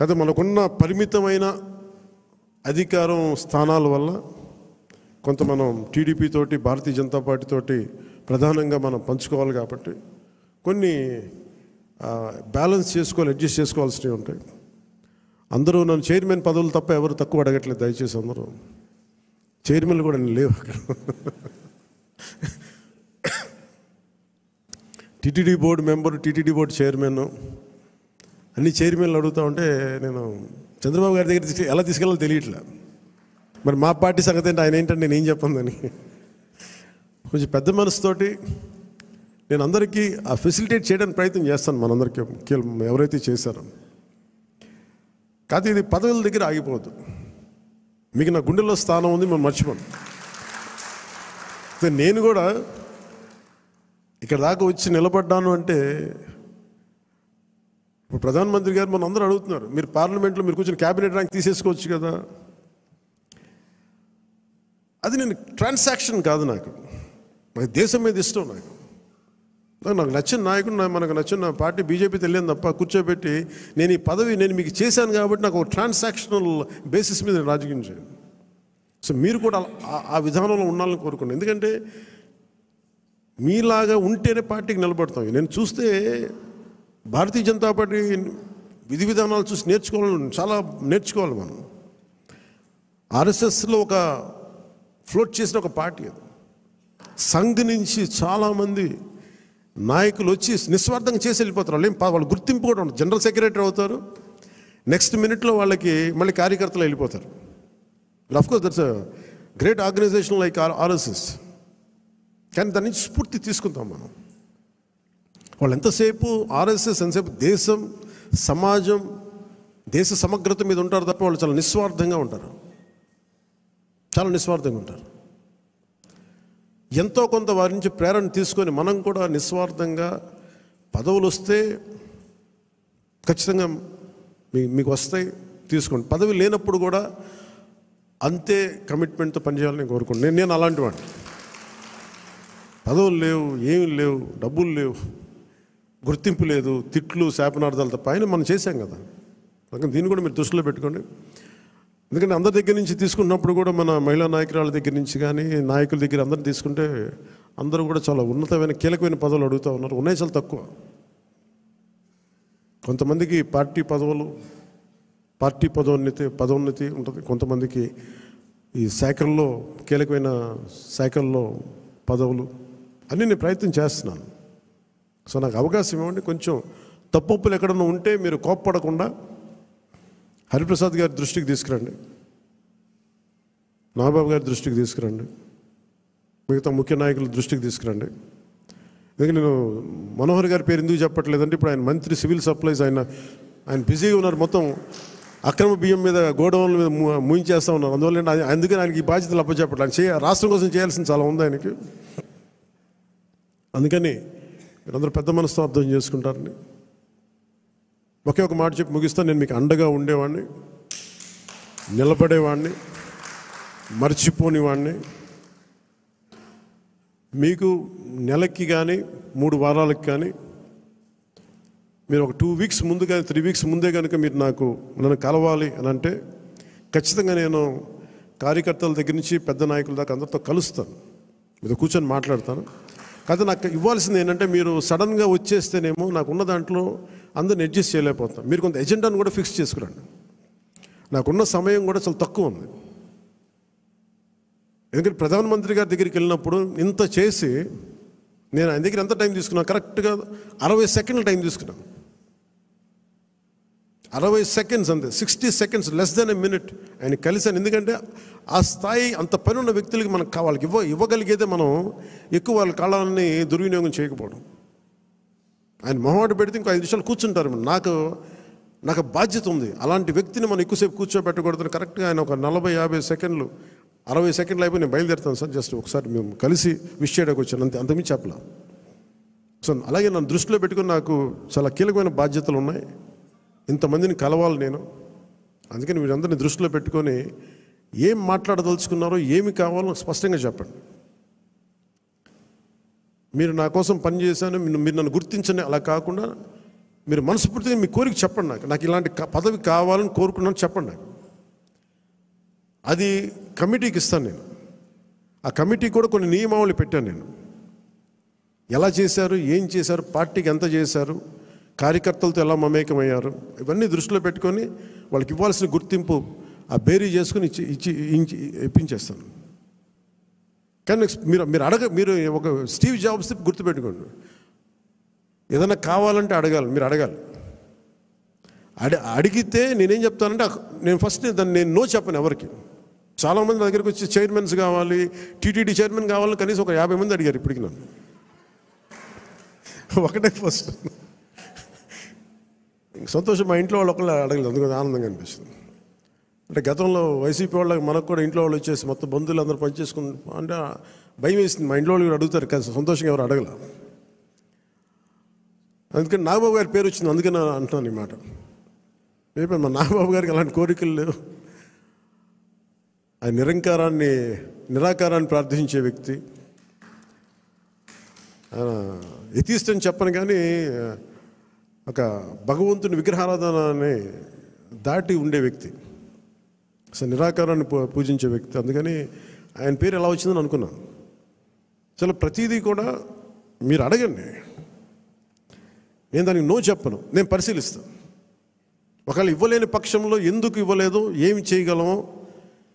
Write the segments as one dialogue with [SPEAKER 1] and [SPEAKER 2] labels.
[SPEAKER 1] కదా మనకున్న పరిమితమైన అధికారం స్థానాల వల్ల కొంత మనం టీడీపీ తోటి భారతీయ జనతా పార్టీ తోటి ప్రధానంగా మనం పంచుకోవాలి కాబట్టి కొన్ని బ్యాలెన్స్ చేసుకోవాలి, అడ్జస్ట్ చేసుకోవాల్సినవి ఉంటాయి. అందరూ నన్ను చైర్మన్ పదవులు తప్ప ఎవరు తక్కువ అడగట్లేదు. దయచేసి అందరూ చైర్మన్లు కూడా లేవు అక్కడ. TTD board member, TTD board chairman, అన్ని చైర్మన్లు అడుగుతూ ఉంటే నేను చంద్రబాబు గారి దగ్గర ఎలా తీసుకెళ్ళాలో తెలియట్లే. మరి మా పార్టీ సంగతి ఏంటి, ఆయన ఏంటంటే నేను ఏం చెప్పందని కొంచెం పెద్ద మనసుతోటి నేను అందరికీ ఆ ఫెసిలిటేట్ చేయడానికి ప్రయత్నం చేస్తాను. మనందరికీ ఎవరైతే చేశారో కాదు, ఇది పదవుల దగ్గర ఆగిపోవద్దు. మీకు నా గుండెల్లో స్థానం ఉంది, మనం మర్చిపోను. నేను కూడా ఇక్కడ దాకా వచ్చి నిలబడ్డాను అంటే ఇప్పుడు ప్రధానమంత్రి గారు మన అందరూ అడుగుతున్నారు, మీరు పార్లమెంట్లో మీరు కూర్చొని క్యాబినెట్ ర్యాంక్ తీసేసుకోవచ్చు కదా. అది నేను ట్రాన్సాక్షన్ కాదు, నాకు దేశం మీద ఇష్టం. నాకు నచ్చిన నాయకుడు, మనకు నచ్చిన పార్టీ బీజేపీ తెలియదు తప్ప కూర్చోబెట్టి నేను ఈ పదవి నేను మీకు చేశాను కాబట్టి నాకు ఒక ట్రాన్సాక్షనల్ బేసిస్ మీద నేను రాజకీయం చేయను. సో మీరు కూడా ఆ విధానంలో ఉండాలని కోరుకున్నాను. ఎందుకంటే మీలాగా ఉంటేనే పార్టీకి నిలబడతాం. నేను చూస్తే భారతీయ జనతా పార్టీ విధి విధానాలు చూసి చాలా నేర్చుకోవాలి మనం. ఆర్ఎస్ఎస్లో ఒక ఫ్లోట్ చేసిన ఒక పార్టీ అది. సంఘ్ నుంచి చాలామంది నాయకులు వచ్చి నిస్వార్థంగా చేసి వెళ్ళిపోతారు. వాళ్ళు గుర్తింపు కూడా ఉండదు. జనరల్ సెక్రటరీ అవుతారు, నెక్స్ట్ మినిట్లో వాళ్ళకి మళ్ళీ కార్యకర్తలు వెళ్ళిపోతారు. Of course that's a great organization like RSS. కానీ దాని నుంచి స్ఫూర్తి తీసుకుంటాం మనం. వాళ్ళు ఎంతసేపు ఆర్ఎస్ఎస్ ఎంతసేపు దేశం, సమాజం, దేశ సమగ్రత మీద ఉంటారు తప్ప వాళ్ళు చాలా నిస్వార్థంగా ఉంటారు. చాలా నిస్వార్థంగా ఉంటారు. ఎంతో కొంత వారి నుంచి ప్రేరణ తీసుకొని మనం కూడా నిస్వార్థంగా పదవులు వస్తే ఖచ్చితంగా మీకు వస్తాయి, తీసుకోండి. పదవి లేనప్పుడు కూడా అంతే కమిట్మెంట్తో పనిచేయాలని కోరుకుంటున్నాను. నేను అలాంటి వాడిని. పదవులు లేవు, ఏమి లేవు, డబ్బులు లేవు, గుర్తింపు లేదు, తిట్లు శాపనార్థాలు తప్ప ఆయన మనం చేశాం కదా. అందుకని దీన్ని కూడా మీరు దృష్టిలో పెట్టుకోండి. ఎందుకంటే అందరి దగ్గర నుంచి తీసుకున్నప్పుడు కూడా మన మహిళా నాయకురాల దగ్గర నుంచి కానీ నాయకుల దగ్గర అందరిని తీసుకుంటే అందరూ కూడా చాలా ఉన్నతమైన కీలకమైన పదవులు అడుగుతూ ఉన్నారు. ఉన్నాయి చాలా తక్కువ. కొంతమందికి పార్టీ పదోన్నతి ఉంటుంది. కొంతమందికి ఈ శాఖల్లో కీలకమైన శాఖల్లో పదవులు అన్నీ నేను ప్రయత్నం చేస్తున్నాను. సో నాకు అవకాశం ఇవ్వండి. కొంచెం తప్పులు ఎక్కడన్నా ఉంటే మీరు కోప్పడకుండా హరిప్రసాద్ గారి దృష్టికి తీసుకురండి, నాగబాబు గారి దృష్టికి తీసుకురండి, మిగతా ముఖ్య నాయకుల దృష్టికి తీసుకురండి. ఎందుకంటే నేను మనోహర్ గారి పేరు ఎందుకు చెప్పట్లేదంటే ఇప్పుడు ఆయన మంత్రి సివిల్ సప్లైస్, ఆయన బిజీగా ఉన్నారు. మొత్తం అక్రమ బియ్యం మీద గోడౌన్ల మీద ముయించేస్తూ ఉన్నారు. అందువల్ల అందుకని ఆయనకి ఈ బాధ్యతలు అప్పచెప్పట్లేదు. రాష్ట్రం కోసం చేయాల్సింది చాలా ఉంది ఆయనకి. అందుకని మీరందరూ పెద్ద మనసుతో అర్థం చేసుకుంటారని ఒకే ఒక మాట చెప్పి ముగిస్తాను. నేను మీకు అండగా ఉండేవాడిని, నిలబడేవాడిని, మర్చిపోనివాడిని. మీకు నెలకి కానీ 3 వారాలకు కానీ మీరు ఒక 2 వీక్స్ ముందు కానీ 3 వీక్స్ ముందే కనుక మీరు నన్ను కలవాలి అని అంటే ఖచ్చితంగా నేను కార్యకర్తల దగ్గర నుంచి పెద్ద నాయకుల దాకా అందరితో కలుస్తాను, మీతో కూర్చొని మాట్లాడతాను. కాకపోతే నాకు ఇవ్వాల్సింది ఏంటంటే మీరు సడన్గా వచ్చేస్తేనేమో నాకున్న దాంట్లో అందరిని అడ్జస్ట్ చేయలేకపోతాం. మీరు కొంత ఎజెండాను కూడా ఫిక్స్ చేసుకురండి. నాకున్న సమయం కూడా చాలా తక్కువ ఉంది. ఎందుకంటే ప్రధానమంత్రి గారి దగ్గరికి వెళ్ళినప్పుడు ఇంత చేసి నేను ఆయన దగ్గర ఎంత టైం తీసుకున్నాను, కరెక్ట్గా 60 సెకండ్ల టైం తీసుకున్నాను. 60 సెకండ్స్ అంతే, 60 seconds, less than a minute ఆయన కలిసాను. ఎందుకంటే ఆ స్థాయి అంత పని ఉన్న వ్యక్తులకి మనకు వాళ్ళకి ఇవ్వగలిగేదే మనం ఎక్కువ వాళ్ళ కాలాన్ని దుర్వినియోగం చేయకపోవడం. ఆయన మొహమాట పెడితే ఇంకో 5 నిమిషాలు కూర్చుంటారు. నాకు బాధ్యత ఉంది. అలాంటి వ్యక్తిని మనం ఎక్కువసేపు కూర్చోబెట్టకూడదు. కరెక్ట్గా ఆయన ఒక 40-50 సెకండ్లు, 60 సెకండ్లు అయిపోయి నేను బయలుదేరుతాను సార్, జస్ట్ ఒకసారి మేము కలిసి విష్ చేయడానికి వచ్చాను, అంతకుమించి చెప్పలా. సో అలాగే నన్ను దృష్టిలో పెట్టుకుని నాకు చాలా కీలకమైన బాధ్యతలు ఉన్నాయి. ఇంతమందిని కలవాలి నేను. అందుకని మీరందరినీ దృష్టిలో పెట్టుకొని ఏం మాట్లాడదలుచుకున్నారో, ఏమి కావాలో స్పష్టంగా చెప్పండి. మీరు నా కోసం పనిచేశాను, మీరు నన్ను గుర్తించండి. అలా కాకుండా మీరు మనస్ఫూర్తిగా మీ కోరిక చెప్పండి, నాకు ఇలాంటి పదవి కావాలని కోరుకున్నాను చెప్పండి నాకు. అది కమిటీకి ఇస్తాను నేను. ఆ కమిటీ కూడా కొన్ని నియమావళి పెట్టాను నేను. ఎలా చేశారు, ఏం చేశారు, పార్టీకి ఎంత చేశారు, కార్యకర్తలతో ఎలా మమేకమయ్యారు, ఇవన్నీ దృష్టిలో పెట్టుకొని వాళ్ళకి ఇవ్వాల్సిన గుర్తింపు ఆ బేరీ చేసుకుని ఇప్పించేస్తాను. కానీ మీరు ఒక స్టీవ్ జాబ్స్ గుర్తుపెట్టుకోండి, ఏదైనా కావాలంటే మీరు అడగాలి. అడిగితే నేనేం చెప్తానంటే నేను ఫస్ట్ నేను నో చెప్పను ఎవరికి. చాలామంది నా దగ్గరికి వచ్చి చైర్మన్స్ కావాలి, టీటీడీ చైర్మన్ కావాలని కనీసం ఒక 50 మంది అడిగారు ఇప్పటికి నన్ను. ఒకటే ఫస్ట్ సంతోషం, మా ఇంట్లో వాళ్ళు ఒకళ్ళు అడగలేదు, అందుకని ఆనందంగా అనిపిస్తుంది. అంటే గతంలో వైసీపీ వాళ్ళకి మనకు కూడా ఇంట్లో వాళ్ళు వచ్చేసి మొత్తం బంధువులు అందరూ పనిచేసుకుని అంటే భయం వేసింది. మా ఇంట్లో వాళ్ళు కూడా అడుగుతారు కానీ సంతోషంగా ఎవరు అడగల. అందుకని నాగబాబు గారి పేరు వచ్చింది, అందుకని అంటున్నాను ఈ మాట. మా నాగబాబు గారికి అలాంటి కోరికలు లేవు. ఆయన నిరాకారాన్ని ప్రార్థించే వ్యక్తి. ఎథీస్ట్ అని చెప్పను కానీ ఒక భగవంతుని విగ్రహారాధనని దాటి ఉండే వ్యక్తి, అసలు నిరాకారాన్ని పూజించే వ్యక్తి. అందుకని ఆయన పేరు ఎలా వచ్చిందని అనుకున్నాను. చాలా ప్రతిదీ కూడా మీరు అడగండి, నేను దానికి నో చెప్పను, నేను పరిశీలిస్తాను. ఒకవేళ ఇవ్వలేని పక్షంలో ఎందుకు ఇవ్వలేదో, ఏమి చేయగలమో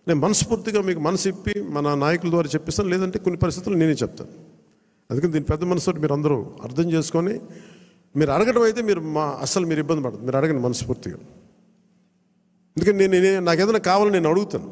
[SPEAKER 1] నేను మనస్ఫూర్తిగా మీకు మనసు ఇప్పి మన నాయకుల ద్వారా చెప్పిస్తాను. లేదంటే కొన్ని పరిస్థితులు నేనే చెప్తాను. అందుకని దీని పెద్ద మనసుతో మీరు అందరూ అర్థం చేసుకొని మీరు అడగడం అయితే అస్సలు మీరు ఇబ్బంది పడదు, మీరు అడగండి మనస్ఫూర్తిగా. ఎందుకంటే నాకు ఏదైనా కావాలని నేను అడుగుతాను.